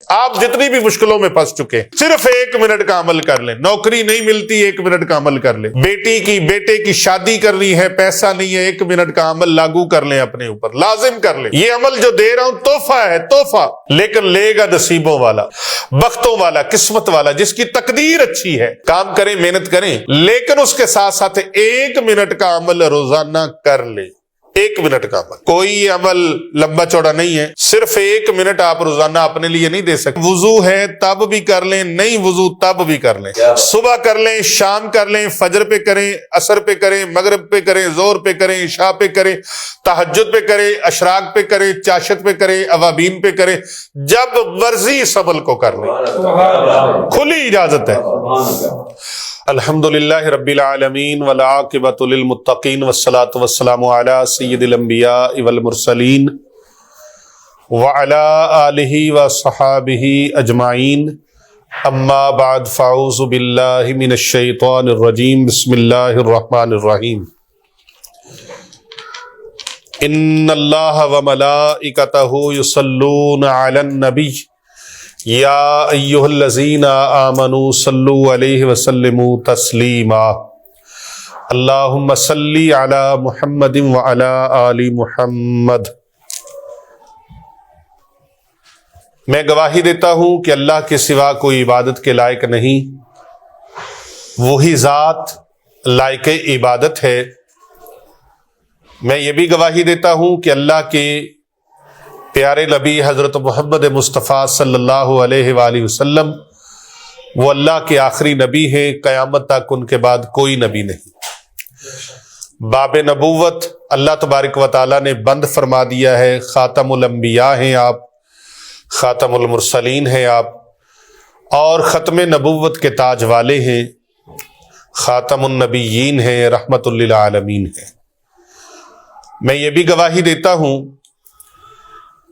آپ جتنی بھی مشکلوں میں پھنس چکے، صرف 1 منٹ کا عمل کر لیں۔ نوکری نہیں ملتی، 1 منٹ کا عمل کر لیں۔ بیٹے کی شادی کرنی ہے، پیسہ نہیں ہے، 1 منٹ کا عمل لاگو کر لیں، اپنے اوپر لازم کر لیں۔ یہ عمل جو دے رہا ہوں تحفہ ہے، تحفہ، لیکن لے گا نصیبوں والا، بختوں والا، قسمت والا، جس کی تقدیر اچھی ہے۔ کام کریں، محنت کریں، لیکن اس کے ساتھ ساتھ 1 منٹ کا عمل روزانہ کر لیں۔ 1 منٹ کا عمل، کوئی عمل لمبا چوڑا نہیں ہے، صرف 1 منٹ آپ روزانہ اپنے لیے نہیں دے سکتے۔ وضو ہے تب بھی کر لیں، نہیں وضو تب بھی کر لیں، صبح کر لیں، شام کر لیں، فجر پہ کریں، عصر پہ کریں، مغرب پہ کریں، ظہر پہ کریں، عشاء پہ کریں، تہجد پہ کریں، اشراق پہ کریں، چاشت پہ کریں، اوابین پہ کریں، جب مرضی اس عمل کو کر لیں، کھلی اجازت ہے۔ الحمدللہ رب العالمین والعاقبۃ للمتقین والصلاة والسلام علی سید الانبیاء والمرسلین وعلی آلہ وصحابہ اجمعین، اما بعد فاعوذ باللہ من الشیطان الرجیم، بسم اللہ الرحمن الرحیم۔ ان اللہ وملائکتہ یصلون علی النبی یا ایھا الذین آمنوا صلوا علیہ وسلموا تسلیما، اللہم صلی علی محمد وعلی آل محمد۔ میں گواہی دیتا ہوں کہ اللہ کے سوا کوئی عبادت کے لائق نہیں، وہی ذات لائق عبادت ہے۔ میں یہ بھی گواہی دیتا ہوں کہ اللہ کے پیارے نبی حضرت محمد مصطفیٰ صلی اللہ علیہ وآلہ وسلم وہ اللہ کے آخری نبی ہیں، قیامت تک ان کے بعد کوئی نبی نہیں۔ باب نبوت اللہ تبارک و تعالیٰ نے بند فرما دیا ہے، خاتم الانبیاء ہیں آپ، خاتم المرسلین ہیں آپ، اور ختم نبوت کے تاج والے ہیں، خاتم النبیین ہیں، رحمت للعالمین ہیں۔ میں یہ بھی گواہی دیتا ہوں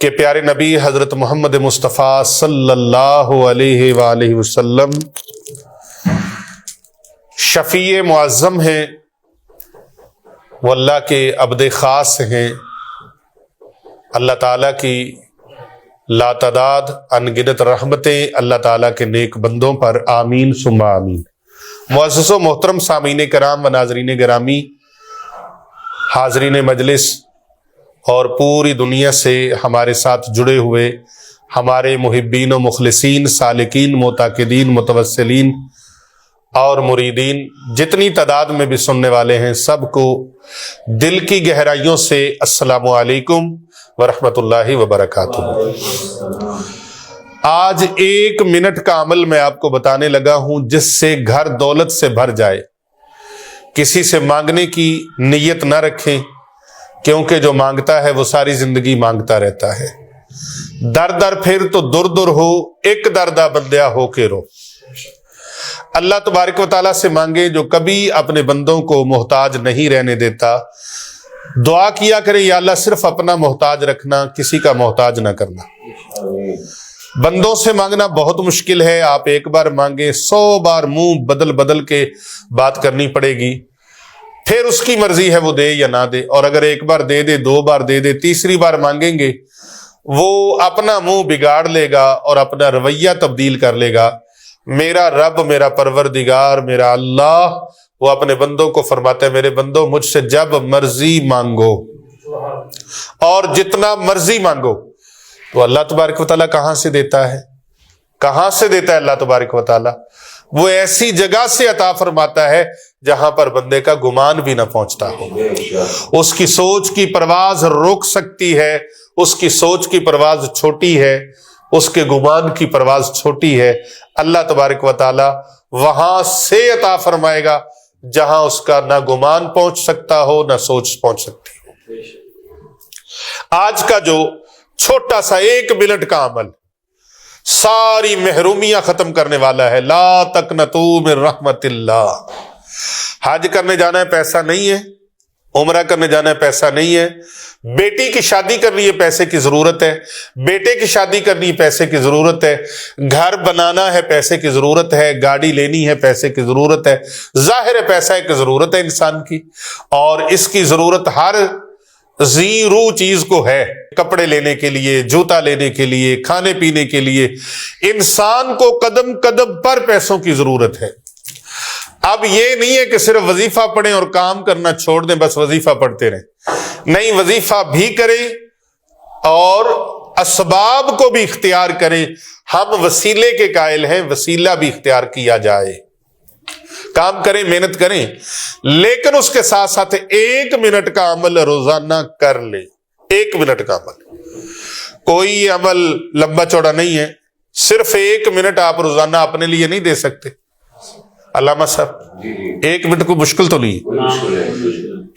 کہ پیارے نبی حضرت محمد مصطفیٰ صلی اللہ علیہ وآلہ وسلم شفیع معظم ہیں، وہ اللہ کے عبد خاص ہیں، اللہ تعالیٰ کی لاتعداد انگنت رحمتیں اللہ تعالیٰ کے نیک بندوں پر، آمین ثم آمین۔ معزز و محترم سامعین کرام و ناظرین گرامی، حاضرین مجلس اور پوری دنیا سے ہمارے ساتھ جڑے ہوئے ہمارے محبین و مخلصین، سالکین، معتقدین، متوسلین اور مریدین، جتنی تعداد میں بھی سننے والے ہیں، سب کو دل کی گہرائیوں سے السلام علیکم ورحمۃ اللہ وبرکاتہ۔ آج 1 منٹ کا عمل میں آپ کو بتانے لگا ہوں جس سے گھر دولت سے بھر جائے۔ کسی سے مانگنے کی نیت نہ رکھیں، کیونکہ جو مانگتا ہے وہ ساری زندگی مانگتا رہتا ہے۔ در در پھر تو در در ہو، ایک دردہ بندیا ہو کے رو۔ اللہ تبارک و تعالیٰ سے مانگے جو کبھی اپنے بندوں کو محتاج نہیں رہنے دیتا۔ دعا کیا کریں، یا اللہ صرف اپنا محتاج رکھنا، کسی کا محتاج نہ کرنا۔ بندوں سے مانگنا بہت مشکل ہے، آپ 1 بار مانگے 100 بار منہ بدل بدل کے بات کرنی پڑے گی، پھر اس کی مرضی ہے وہ دے یا نہ دے، اور اگر 1 بار دے دے، 2 بار دے دے، تیسری بار مانگیں گے وہ اپنا منہ بگاڑ لے گا اور اپنا رویہ تبدیل کر لے گا۔ میرا رب، میرا پروردگار، میرا اللہ، وہ اپنے بندوں کو فرماتا ہے، میرے بندوں مجھ سے جب مرضی مانگو اور جتنا مرضی مانگو۔ تو اللہ تبارک و تعالیٰ کہاں سے دیتا ہے؟ کہاں سے دیتا ہے اللہ تبارک و تعالیٰ؟ وہ ایسی جگہ سے عطا فرماتا ہے جہاں پر بندے کا گمان بھی نہ پہنچتا ہو۔ اس کی سوچ کی پرواز رک سکتی ہے، اس کی سوچ کی پرواز چھوٹی ہے، اس کے گمان کی پرواز چھوٹی ہے۔ اللہ تبارک و تعالیٰ وہاں سے عطا فرمائے گا جہاں اس کا نہ گمان پہنچ سکتا ہو، نہ سوچ پہنچ سکتی ہو۔ آج کا جو چھوٹا سا 1 منٹ کا عمل ساری محرومیاں ختم کرنے والا ہے۔ لا تقنطوا من رحمت اللہ۔ حج کرنے جانا ہے، پیسہ نہیں ہے، عمرہ کرنے جانا ہے، پیسہ نہیں ہے، بیٹی کی شادی کرنی ہے، پیسے کی ضرورت ہے، بیٹے کی شادی کرنی ہے، پیسے کی ضرورت ہے، گھر بنانا ہے، پیسے کی ضرورت ہے، گاڑی لینی ہے، پیسے کی ضرورت ہے۔ ظاہر ہے پیسہ ایک ضرورت ہے انسان کی، اور اس کی ضرورت ہر زیرو چیز کو ہے، کپڑے لینے کے لیے، جوتا لینے کے لیے، کھانے پینے کے لیے انسان کو قدم قدم پر پیسوں کی ضرورت ہے۔ اب یہ نہیں ہے کہ صرف وظیفہ پڑھیں اور کام کرنا چھوڑ دیں، بس وظیفہ پڑھتے رہیں، نہیں، وظیفہ بھی کریں اور اسباب کو بھی اختیار کریں۔ ہم وسیلے کے قائل ہیں، وسیلہ بھی اختیار کیا جائے، کام کریں، محنت کریں، لیکن اس کے ساتھ ساتھ 1 منٹ کا عمل روزانہ کر لیں۔ 1 منٹ کا عمل، کوئی عمل لمبا چوڑا نہیں ہے، صرف 1 منٹ آپ روزانہ اپنے لیے نہیں دے سکتے؟ علامہ صاحب 1 منٹ کو مشکل تو نہیں ہے،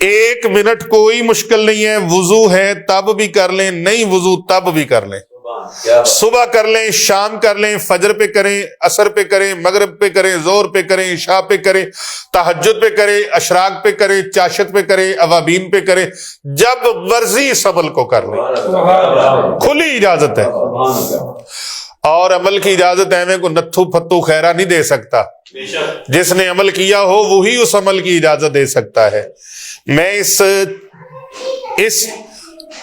1 منٹ کوئی مشکل نہیں ہے۔ وضو ہے تب بھی کر لیں، نہیں وضو تب بھی کر لیں، صبح کر لیں، شام کر لیں، فجر پہ کریں، عصر پہ کریں، مغرب پہ کریں، ظہر پہ کریں، عشاء پہ کریں، تہجد پہ کریں، اشراق پہ کریں، چاشت پہ کریں، اوابین پہ کریں، جب مرضی اس عمل کو کر لیں، کھلی اجازت ہے۔ اور عمل کی اجازت ہے، میں کو نتھو پھتو خیرہ نہیں دے سکتا، جس نے عمل کیا ہو وہی اس عمل کی اجازت دے سکتا ہے۔ میں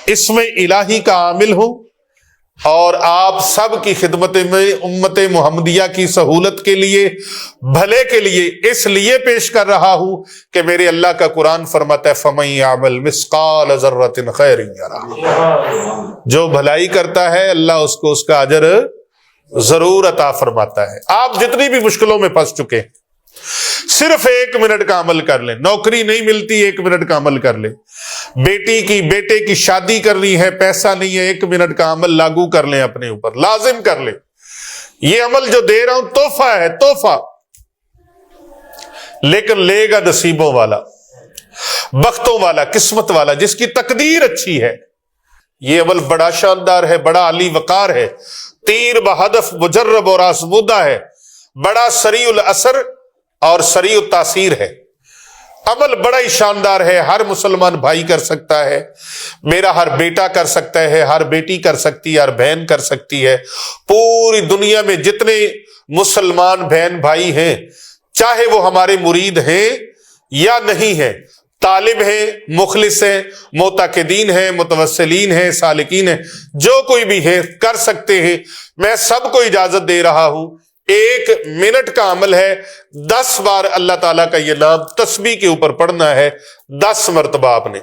اس میں الہی کا عامل ہوں اور آپ سب کی خدمت میں امت محمدیہ کی سہولت کے لیے، بھلے کے لیے اس لیے پیش کر رہا ہوں کہ میرے اللہ کا قرآن فرماتا ہے فَمَن يَعْمَلْ مِثْقَالَ ذَرَّةٍ خَيْرٍ يَرَهُ، جو بھلائی کرتا ہے اللہ اس کو اس کا اجر ضرور عطا فرماتا ہے۔ آپ جتنی بھی مشکلوں میں پھنس چکے صرف 1 منٹ کا عمل کر لیں، نوکری نہیں ملتی 1 منٹ کا عمل کر لیں، بیٹے کی شادی کرنی ہے، پیسہ نہیں ہے، 1 منٹ کا عمل لاگو کر لیں، اپنے اوپر لازم کر لیں۔ یہ عمل جو دے رہا ہوں تحفہ ہے، تحفہ، لیکن لے گا نصیبوں والا، بختوں والا، قسمت والا، جس کی تقدیر اچھی ہے۔ یہ عمل بڑا شاندار ہے، بڑا علی وقار ہے، تیر بہدف مجرب اور آزمودہ ہے، بڑا سریع الاثر اور سریع التاثیر ہے، عمل بڑا ہی شاندار ہے، ہر مسلمان بھائی کر سکتا ہے، میرا ہر بیٹا کر سکتا ہے، ہر بیٹی کر سکتی ہے، ہر بہن کر سکتی ہے، پوری دنیا میں جتنے مسلمان بہن بھائی ہیں، چاہے وہ ہمارے مرید ہیں یا نہیں ہیں، طالب ہیں، مخلص ہیں، معتقدین ہیں، متوسلین ہیں، سالکین ہیں، جو کوئی بھی ہے کر سکتے ہیں۔ میں سب کو اجازت دے رہا ہوں، 1 منٹ کا عمل ہے، 10 بار اللہ تعالیٰ کا یہ نام تسبیح کے اوپر پڑھنا ہے، 10 مرتبہ آپ نے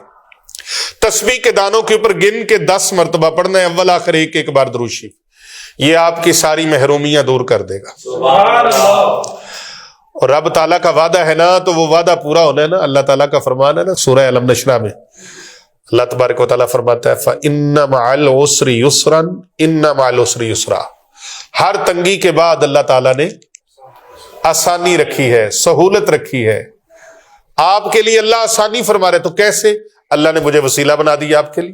تسبیح کے دانوں کے اوپر گن کے 10 مرتبہ پڑھنا ہے، اول آخر ایک بار درود شریف، یہ آپ کی ساری محرومیاں دور کر دے گا۔ سبحان اللہ۔ اور رب تعالیٰ کا وعدہ ہے نا، تو وہ وعدہ پورا ہونا ہے نا، اللہ تعالیٰ کا فرمان ہے نا، سورہ علم نشرہ میں اللہ تبارک و تعالیٰ فرماتا ہے فَإِنَّ مَعَ الْعُسْرِ يُسْرًا إِنَّ مَعَ الْعُسْرِ يُسْرًا، ہر تنگی کے بعد اللہ تعالیٰ نے آسانی رکھی ہے، سہولت رکھی ہے آپ کے لیے۔ اللہ آسانی فرما رہے، تو کیسے؟ اللہ نے مجھے وسیلہ بنا دیا آپ کے لیے۔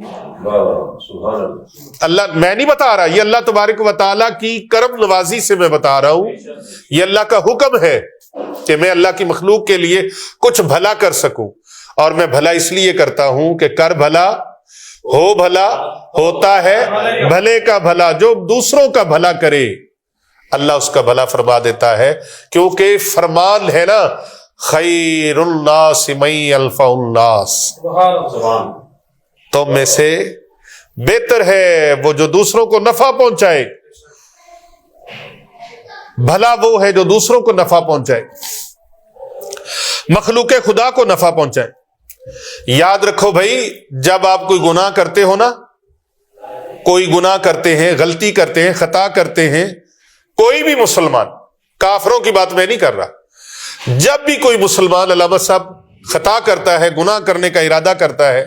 اللہ، میں نہیں بتا رہا، یہ اللہ تبارک و تعالیٰ کی کرم نوازی سے میں بتا رہا ہوں، یہ اللہ کا حکم ہے کہ میں اللہ کی مخلوق کے لیے کچھ بھلا کر سکوں، اور میں بھلا اس لیے کرتا ہوں کہ کر بھلا ہو بھلا ہوتا ہے بھلے کا بھلا، جو دوسروں کا بھلا کرے اللہ اس کا بھلا فرما دیتا ہے، کیونکہ فرمان ہے نا خیر الناس من یلفع الناس، تم میں سے بہتر ہے وہ جو دوسروں کو نفع پہنچائے، بھلا وہ ہے جو دوسروں کو نفع پہنچائے، مخلوق خدا کو نفع پہنچائے۔ یاد رکھو بھائی، جب آپ کوئی گناہ کرتے ہو نا، کوئی گناہ کرتے ہیں، غلطی کرتے ہیں، خطا کرتے ہیں، کوئی بھی مسلمان، کافروں کی بات میں نہیں کر رہا، جب بھی کوئی مسلمان علامہ صاحب خطا کرتا ہے، گناہ کرنے کا ارادہ کرتا ہے،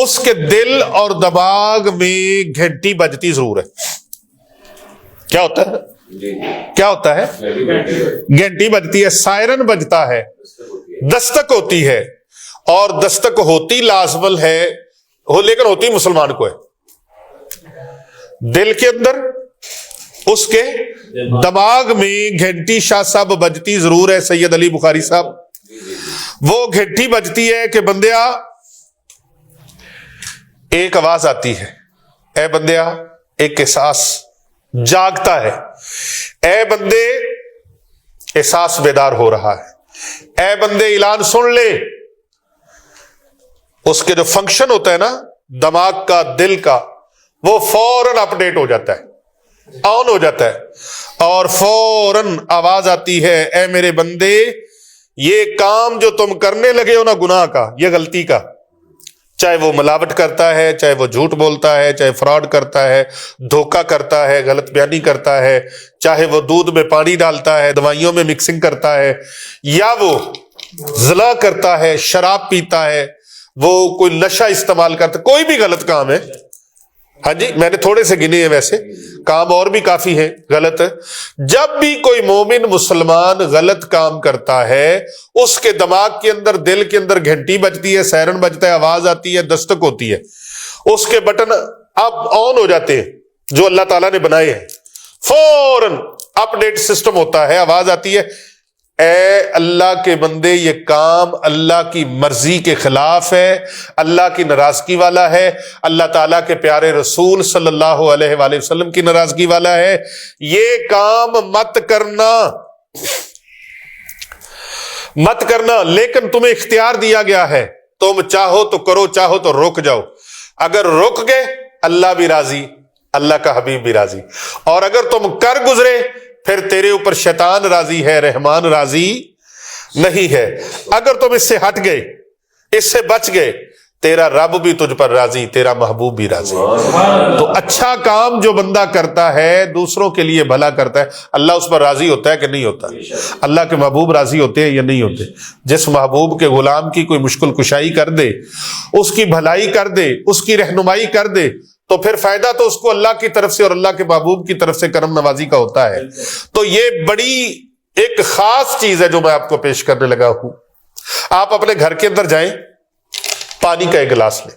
اس کے دل اور دماغ میں گھنٹی بجتی ضرور ہے۔ کیا ہوتا ہے؟ کیا ہوتا ہے؟ گھنٹی بجتی ہے، سائرن بجتا ہے، دستک ہوتی ہے، اور دستک ہوتی لازمل ہے، لیکن ہوتی مسلمان کو ہے، دل کے اندر اس کے دماغ میں گھنٹی شاہ صاحب بجتی ضرور ہے۔ سید علی بخاری صاحب، وہ گھنٹی بجتی ہے کہ بندیا، ایک آواز آتی ہے، اے بندیا، ایک احساس جاگتا ہے، اے بندے احساس بیدار ہو رہا ہے، اے بندے اعلان سن لے، اس کے جو فنکشن ہوتا ہے نا دماغ کا، دل کا، وہ فوراً اپڈیٹ ہو جاتا ہے، آن ہو جاتا ہے، اور فوراً آواز آتی ہے، اے میرے بندے یہ کام جو تم کرنے لگے ہو نا گناہ کا، یہ غلطی کا، چاہے وہ ملاوٹ کرتا ہے، چاہے وہ جھوٹ بولتا ہے، چاہے فراڈ کرتا ہے، دھوکہ کرتا ہے، غلط بیانی کرتا ہے، چاہے وہ دودھ میں پانی ڈالتا ہے، دوائیوں میں مکسنگ کرتا ہے، یا وہ زنا کرتا ہے، شراب پیتا ہے، وہ کوئی نشہ استعمال کرتا ہے، کوئی بھی غلط کام ہے، ہاں جی میں نے تھوڑے سے گنے ہیں، ویسے کام اور بھی کافی ہیں غلط. جب بھی کوئی مومن مسلمان غلط کام کرتا ہے، اس کے دماغ کے اندر، دل کے اندر گھنٹی بجتی ہے، سائرن بجتا ہے، آواز آتی ہے، دستک ہوتی ہے، اس کے بٹن اب آن ہو جاتے ہیں جو اللہ تعالیٰ نے بنائے ہیں، فوراً اپڈیٹ سسٹم ہوتا ہے، آواز آتی ہے، اے اللہ کے بندے یہ کام اللہ کی مرضی کے خلاف ہے، اللہ کی ناراضگی والا ہے، اللہ تعالیٰ کے پیارے رسول صلی اللہ علیہ وآلہ وسلم کی ناراضگی والا ہے، یہ کام مت کرنا، مت کرنا. لیکن تمہیں اختیار دیا گیا ہے، تم چاہو تو کرو، چاہو تو رک جاؤ. اگر رک گئے اللہ بھی راضی، اللہ کا حبیب بھی راضی، اور اگر تم کر گزرے پھر تیرے اوپر شیطان راضی ہے، رحمان راضی نہیں ہے. اگر تم اس سے ہٹ گئے، اس سے بچ گئے، تیرا رب بھی تجھ پر راضی، تیرا محبوب بھی راضی. تو اچھا کام جو بندہ کرتا ہے، دوسروں کے لیے بھلا کرتا ہے، اللہ اس پر راضی ہوتا ہے کہ نہیں ہوتا؟ اللہ کے محبوب راضی ہوتے ہیں یا نہیں ہوتے؟ جس محبوب کے غلام کی کوئی مشکل کشائی کر دے، اس کی بھلائی کر دے، اس کی رہنمائی کر دے، تو پھر فائدہ تو اس کو اللہ کی طرف سے اور اللہ کے محبوب کی طرف سے کرم نوازی کا ہوتا ہے. تو یہ بڑی ایک خاص چیز ہے جو میں آپ کو پیش کرنے لگا ہوں. آپ اپنے گھر کے اندر جائیں، پانی کا ایک گلاس لیں.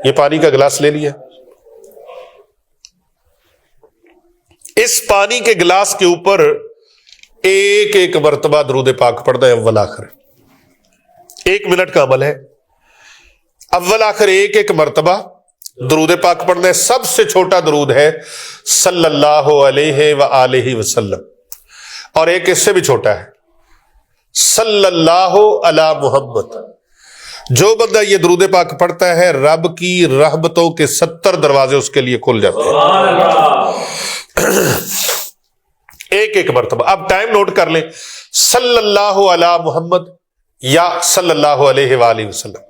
یہ پانی کا گلاس لے لیا، اس پانی کے گلاس کے اوپر ایک ایک مرتبہ درود پاک پڑھنا ہے، اول آخر 1 منٹ کا عمل ہے. اول آخر ایک ایک مرتبہ درود پاک پڑھنا ہے. سب سے چھوٹا درود ہے صلی اللہ علیہ وآلہ وسلم، اور ایک اس سے بھی چھوٹا ہے صلی اللہ علی محمد. جو بندہ یہ درود پاک پڑھتا ہے، رب کی رحمتوں کے 70 دروازے اس کے لیے کھل جاتے ہیں. ایک ایک مرتبہ. اب ٹائم نوٹ کر لیں، صلی اللہ علی محمد یا صلی اللہ علیہ وآلہ وسلم،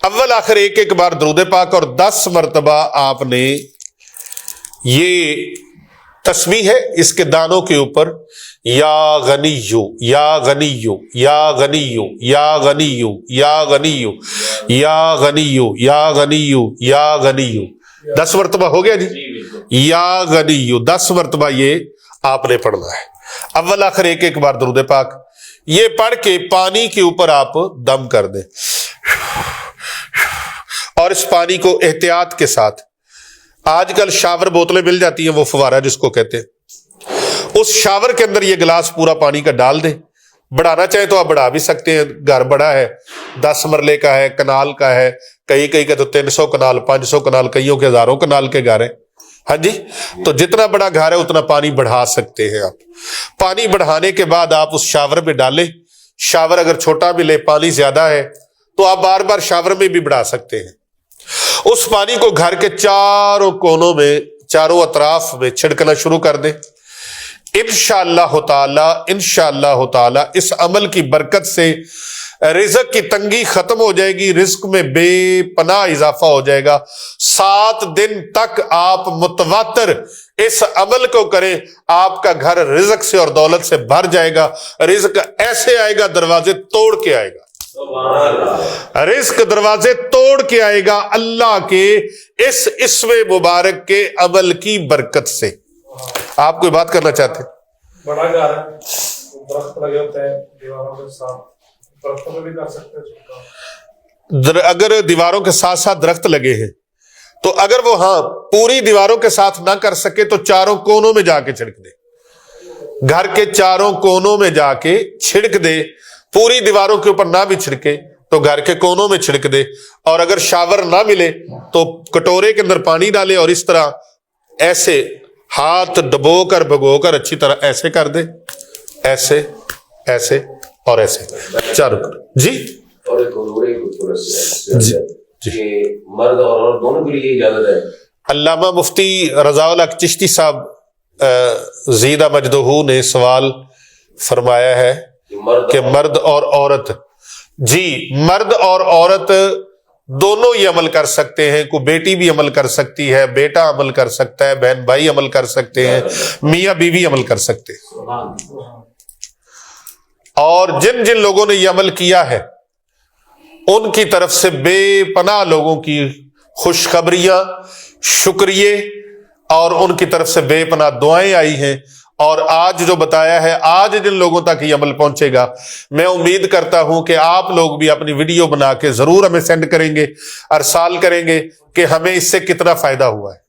اول آخر ایک ایک بار درود پاک، اور 10 مرتبہ آپ نے یہ تسبیح ہے اس کے دانوں کے اوپر، یا غنیو یا غنیو یا غنیو یا غنیو یا غنیو یا غنیو یا غنیو یا غنیو. 10 مرتبہ ہو گیا جی. یا غنیو 10 مرتبہ یہ آپ نے پڑھنا ہے. اول آخر ایک ایک بار درود پاک. یہ پڑھ کے پانی کے اوپر آپ دم کر دیں، اور اس پانی کو احتیاط کے ساتھ، آج کل شاور بوتلیں مل جاتی ہیں، وہ فوارہ جس کو کہتے ہیں، اس شاور کے اندر یہ گلاس پورا پانی کا ڈال دیں. بڑھانا چاہے تو آپ بڑھا بھی سکتے ہیں، گھر بڑا ہے، 10 مرلے کا ہے، کنال کا ہے، کئی کا تو 300 کنال، 500 کنال، کئیوں کے ہزاروں کنال کے گھر ہیں. ہاں جی، تو جتنا بڑا گھر ہے اتنا پانی بڑھا سکتے ہیں آپ. پانی بڑھانے کے بعد آپ اس شاور میں ڈالیں. شاور اگر چھوٹا ملے، پانی زیادہ ہے تو آپ بار بار شاور میں بھی بڑھا سکتے ہیں. اس پانی کو گھر کے چاروں کونوں میں، چاروں اطراف میں چھڑکنا شروع کر دیں. انشاءاللہ تعالی اس عمل کی برکت سے رزق کی تنگی ختم ہو جائے گی، رزق میں بے پناہ اضافہ ہو جائے گا. 7 دن تک آپ متواتر اس عمل کو کریں، آپ کا گھر رزق سے اور دولت سے بھر جائے گا. رزق ایسے آئے گا، دروازے توڑ کے آئے گا. رزق دروازے توڑ کے آئے گا اللہ کے اس اسم مبارک کے عمل کی برکت سے. آپ کوئی بات کرنا چاہتے ہیں؟ بڑا گھر ہے، درخت لگے ہوتے ہیں دیواروں کے ساتھ، درختوں میں بھی کر سکتے ہیں. اگر دیواروں کے ساتھ ساتھ درخت لگے ہیں تو اگر وہ پوری دیواروں کے ساتھ نہ کر سکے تو چاروں کونوں میں جا کے چھڑک دے. گھر کے چاروں کونوں میں جا کے چھڑک دے. پوری دیواروں کے اوپر نہ بھی چھڑکے تو گھر کے کونوں میں چھڑک دے. اور اگر شاور نہ ملے تو کٹورے کے اندر پانی ڈالے اور اس طرح ایسے ہاتھ ڈبو کر بھگو کر اچھی طرح ایسے کر دے، ایسے ایسے اور ایسے چاروں جی. اور ایک اور ایک خوبصورت جی کہ مرد اور عورت دونوں کے لیے اجازت ہے. علامہ مفتی رضا الحق چشتی صاحب زیدہ مجدہو نے سوال فرمایا ہے کہ مرد اور عورت، جی مرد اور عورت دونوں یہ عمل کر سکتے ہیں. کوئی بیٹی بھی عمل کر سکتی ہے، بیٹا عمل کر سکتا ہے، بہن بھائی عمل کر سکتے ہیں، میاں بیوی عمل کر سکتے ہیں. اور جن جن لوگوں نے یہ عمل کیا ہے ان کی طرف سے بے پناہ لوگوں کی خوشخبریاں، شکریہ اور ان کی طرف سے بے پناہ دعائیں آئی ہیں. اور آج جو بتایا ہے، آج جن لوگوں تک یہ عمل پہنچے گا، میں امید کرتا ہوں کہ آپ لوگ بھی اپنی ویڈیو بنا کے ضرور ہمیں سینڈ کریں گے، ارسال کریں گے کہ ہمیں اس سے کتنا فائدہ ہوا ہے.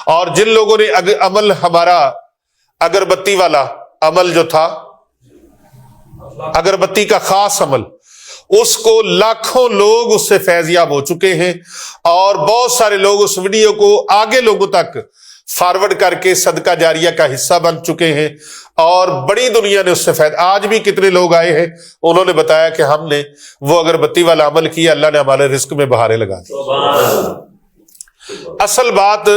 اور جن لوگوں نے عمل ہمارا اگربتی والا عمل جو تھا، اگربتی کا خاص عمل، اس کو لاکھوں لوگ اس سے فیض یاب ہو چکے ہیں اور بہت سارے لوگ اس ویڈیو کو آگے لوگوں تک فارورڈ کر کے صدقہ جاریہ کا حصہ بن چکے ہیں اور بڑی دنیا نے اس سے فائدہ. آج بھی کتنے لوگ آئے ہیں، انہوں نے بتایا کہ ہم نے وہ اگربتی والا عمل کیا، اللہ نے ہمارے رزق میں بہاریں لگا دی. اصل بات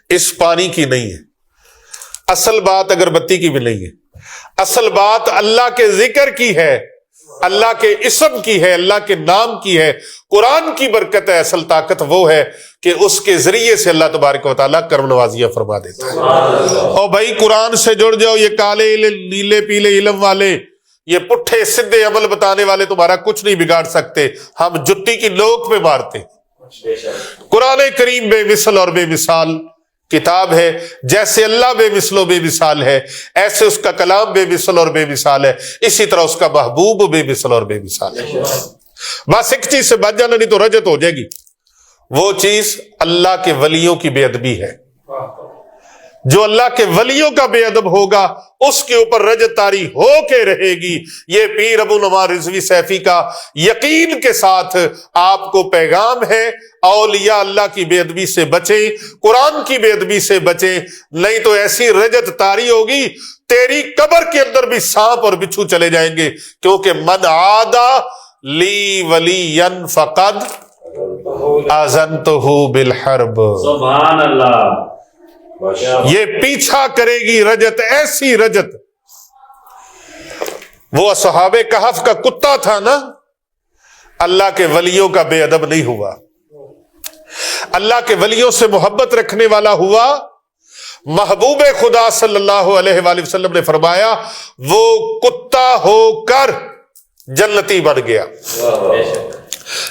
اس پانی کی نہیں ہے، اصل بات اگربتی کی بھی نہیں ہے، اصل بات اللہ کے ذکر کی ہے، اللہ کے اسم کی ہے، اللہ کے نام کی ہے، قرآن کی برکت ہے. اصل طاقت وہ ہے کہ اس کے ذریعے سے اللہ تبارک و تعالیٰ کرم نوازیاں فرما دیتا ہے. اور بھائی قرآن سے جڑ جاؤ. یہ کالے نیلے پیلے علم والے، یہ پٹھے سدھے عمل بتانے والے تمہارا کچھ نہیں بگاڑ سکتے. ہم جتی کی نوک پہ مارتے ہیں. قرآن کریم بے مثل اور بے مثال کتاب ہے. جیسے اللہ بے مثل و بے مثال ہے، ایسے اس کا کلام بے مثل اور بے مثال ہے، اسی طرح اس کا محبوب بے مثل اور بے مثال ہے. بس ایک چیز سے بچ جانا، نہیں تو رجت ہو جائے گی. وہ چیز اللہ کے ولیوں کی بے ادبی ہے. جو اللہ کے ولیوں کا بے ادب ہوگا اس کے اوپر رجت طاری ہو کے رہے گی. یہ پیر ابو نعمان رضوی سیفی کا یقین کے ساتھ آپ کو پیغام ہے. اولیاء اللہ کی بے ادبی سے بچیں، قرآن کی بے ادبی سے بچیں، نہیں تو ایسی رجت طاری ہوگی تیری قبر کے اندر بھی سانپ اور بچھو چلے جائیں گے. کیونکہ من عادا لی ولیا فقد آذنتہ بالحرب. سبحان اللہ. یہ پیچھا کرے گی رجت، ایسی رجت. وہ اصحاب کہف کا کتا تھا نا، اللہ کے ولیوں کا بے ادب نہیں ہوا، اللہ کے ولیوں سے محبت رکھنے والا ہوا. محبوب خدا صلی اللہ علیہ وآلہ وسلم نے فرمایا وہ کتا ہو کر جنتی بن گیا.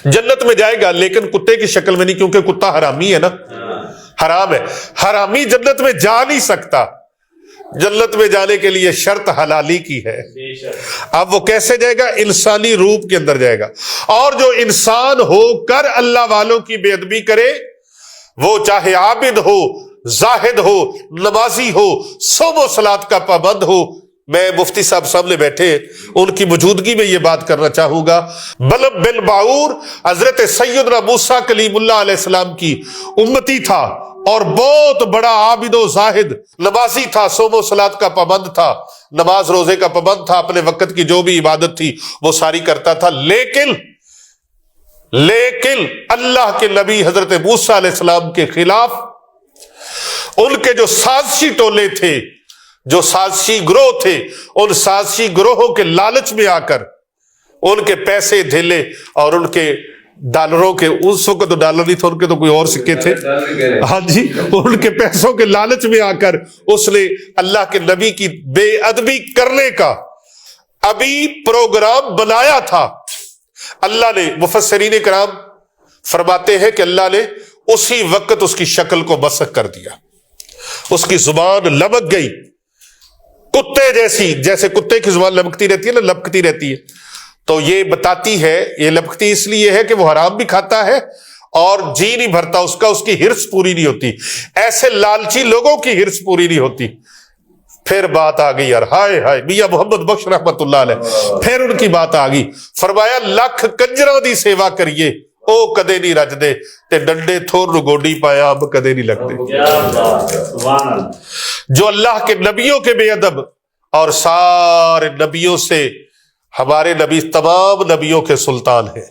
جنت میں جائے گا لیکن کتے کی شکل میں نہیں، کیونکہ کتا حرامی ہے نا، حرام ہے. حرامی جنت میں جا نہیں سکتا. جنت میں جانے کے لیے شرط حلالی کی ہے. اب وہ کیسے جائے گا؟ انسانی روپ کے اندر جائے گا. اور جو انسان ہو کر اللہ والوں کی بے ادبی کرے، وہ چاہے عابد ہو، زاہد ہو، نمازی ہو، صوم و صلات کا پابند ہو. میں مفتی صاحب سامنے بیٹھے ان کی موجودگی میں یہ بات کرنا چاہوں گا. بلب بن باعور حضرت سیدنا موسیٰ کلیم اللہ علیہ السلام کی امتی تھا اور بہت بڑا عابد و زاہد، نمازی تھا، صوم و صلات کا پابند تھا، نماز روزے کا پابند تھا، اپنے وقت کی جو بھی عبادت تھی وہ ساری کرتا تھا. لیکن اللہ کے نبی حضرت موسیٰ علیہ السلام کے خلاف ان کے جو سازشی ٹولے تھے، جو سازشی گروہ تھے، ان سازشی گروہوں کے لالچ میں آ کر ان کے پیسے دھیلے اور ان کے ڈالروں کے، اس وقت تو ڈالر نہیں تھے، ان کے تو کوئی اور سکے تھے، ہاں جی، ان کے پیسوں کے لالچ میں آ کر اس نے اللہ کے نبی کی بے ادبی کرنے کا ابھی پروگرام بنایا تھا. اللہ نے، مفسرین کرام فرماتے ہیں کہ اللہ نے اسی وقت اس کی شکل کو مسخ کر دیا. اس کی زبان لمک گئی کتے جیسی، جیسے کتے کی زبان لمکتی رہتی ہے نا، لپکتی رہتی ہے. تو یہ بتاتی ہے، یہ لپکتی اس لیے ہے کہ وہ حرام بھی کھاتا ہے اور جی نہیں بھرتا اس کا، اس کی ہرس پوری نہیں ہوتی. ایسے لالچی لوگوں کی ہرس پوری نہیں ہوتی. پھر بات آ گئی یار، ہائے ہائے، میاں محمد بخش رحمت اللہ علیہ، پھر ان کی بات آ گئی. فرمایا لکھ کنجراں دی سیوا کریے او کدے نہیں رجدے تے ڈنڈے تھور گوڈی پایا اب کدے نہیں لگتے. جو اللہ کے نبیوں کے بے ادب اور سارے نبیوں سے ہمارے نبی تمام نبیوں کے سلطان ہیں،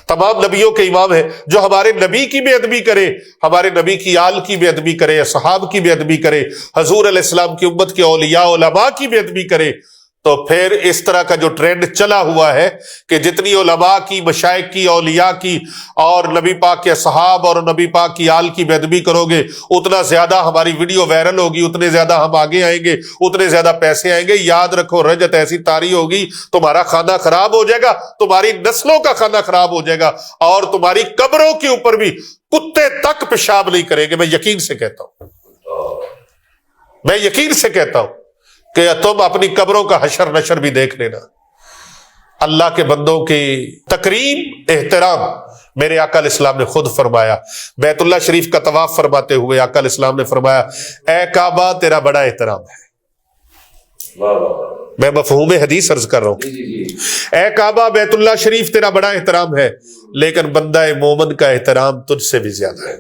تمام نبیوں کے امام ہیں۔ جو ہمارے نبی کی بے ادبی کرے، ہمارے نبی کی آل کی بے ادبی کرے، اصحاب کی بے ادبی کرے، حضور علیہ السلام کی امت کے اولیاء علماء کی بے ادبی کرے، تو پھر اس طرح کا جو ٹرینڈ چلا ہوا ہے کہ جتنی علماء کی، مشائخ کی، اولیاء کی اور نبی پاک کے اصحاب اور نبی پاک کی آل کی بے ادبی کرو گے، اتنا زیادہ ہماری ویڈیو وائرل ہوگی، اتنے زیادہ ہم آگے آئیں گے، اتنے زیادہ پیسے آئیں گے۔ یاد رکھو، رجت ایسی طاری ہوگی، تمہارا کھانا خراب ہو جائے گا، تمہاری نسلوں کا کھانا خراب ہو جائے گا، اور تمہاری قبروں کے اوپر بھی کتے تک پیشاب نہیں کریں گے۔ میں یقین سے کہتا ہوں، میں یقین سے کہتا ہوں کہ تم اپنی قبروں کا حشر نشر بھی دیکھ لینا۔ اللہ کے بندوں کی تکریم، احترام، میرے آقا علیہ السلام نے خود فرمایا، بیت اللہ شریف کا طواف فرماتے ہوئے آقا علیہ السلام نے فرمایا، اے کعبہ تیرا بڑا احترام ہے۔ واہ واہ واہ۔ میں مفہوم حدیث عرض کر رہا ہوں، جی جی جی۔ اے کعبہ بیت اللہ شریف تیرا بڑا احترام ہے، لیکن بندہ مومن کا احترام تجھ سے بھی زیادہ ہے۔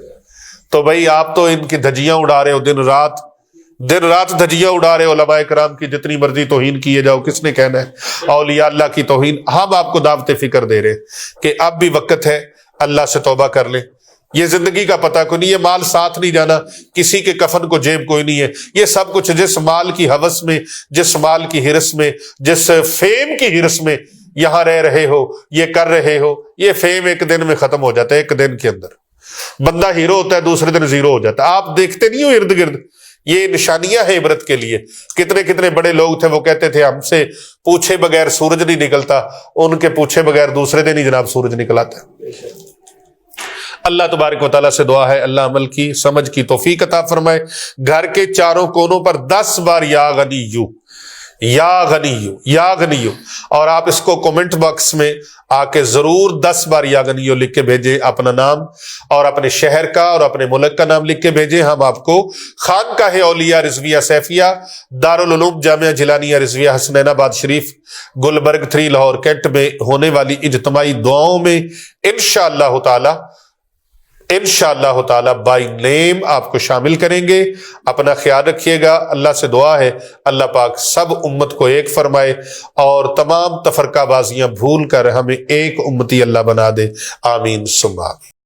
تو بھائی آپ تو ان کی دھجیاں اڑا رہے ہو، دن رات دھجیاں اڑا رہے ہو، علماء کرام کی جتنی مرضی توہین کیے جاؤ، کس نے کہنا ہے؟ اولیاء اللہ کی توہین۔ ہم آپ کو دعوت فکر دے رہے کہ اب بھی وقت ہے، اللہ سے توبہ کر لیں۔ یہ زندگی کا پتہ کوئی نہیں، یہ مال ساتھ نہیں جانا، کسی کے کفن کو جیب کوئی نہیں ہے۔ یہ سب کچھ جس مال کی ہوس میں، جس مال کی ہرس میں، جس فیم کی ہرس میں یہاں رہ رہے ہو، یہ کر رہے ہو، یہ فیم ایک دن میں ختم ہو جاتا ہے۔ ایک دن کے اندر بندہ ہیرو ہوتا ہے، دوسرے دن زیرو ہو جاتا ہے۔ آپ دیکھتے نہیں ہو ارد گرد، یہ نشانیاں ہیں عبرت کے لیے۔ کتنے کتنے بڑے لوگ تھے، وہ کہتے تھے ہم سے پوچھے بغیر سورج نہیں نکلتا، ان کے پوچھے بغیر دوسرے دن ہی جناب سورج نکل آتا ہے۔ اللہ تبارک و تعالیٰ سے دعا ہے اللہ عمل کی، سمجھ کی توفیق عطا فرمائے۔ گھر کے چاروں کونوں پر 10 بار یا غنیو، یا غنیو، یا غنیو، اور آپ اس کو کومنٹ باکس میں آ کے ضرور 10 بار یا غنیو لکھ کے بھیجیں، اپنا نام اور اپنے شہر کا اور اپنے ملک کا نام لکھ کے بھیجیں۔ ہم آپ کو خانقاہ اولیاء رضویہ سیفیہ، دارالعلوم جامعہ جیلانیہ رضویہ حسنین آباد شریف، گلبرگ 3 لاہور کینٹ میں ہونے والی اجتماعی دعاؤں میں انشاءاللہ تعالی بائی نیم آپ کو شامل کریں گے۔ اپنا خیال رکھیے گا۔ اللہ سے دعا ہے اللہ پاک سب امت کو ایک فرمائے اور تمام تفرقہ بازیاں بھول کر ہمیں ایک امتی اللہ بنا دے۔ آمین ثم آمین۔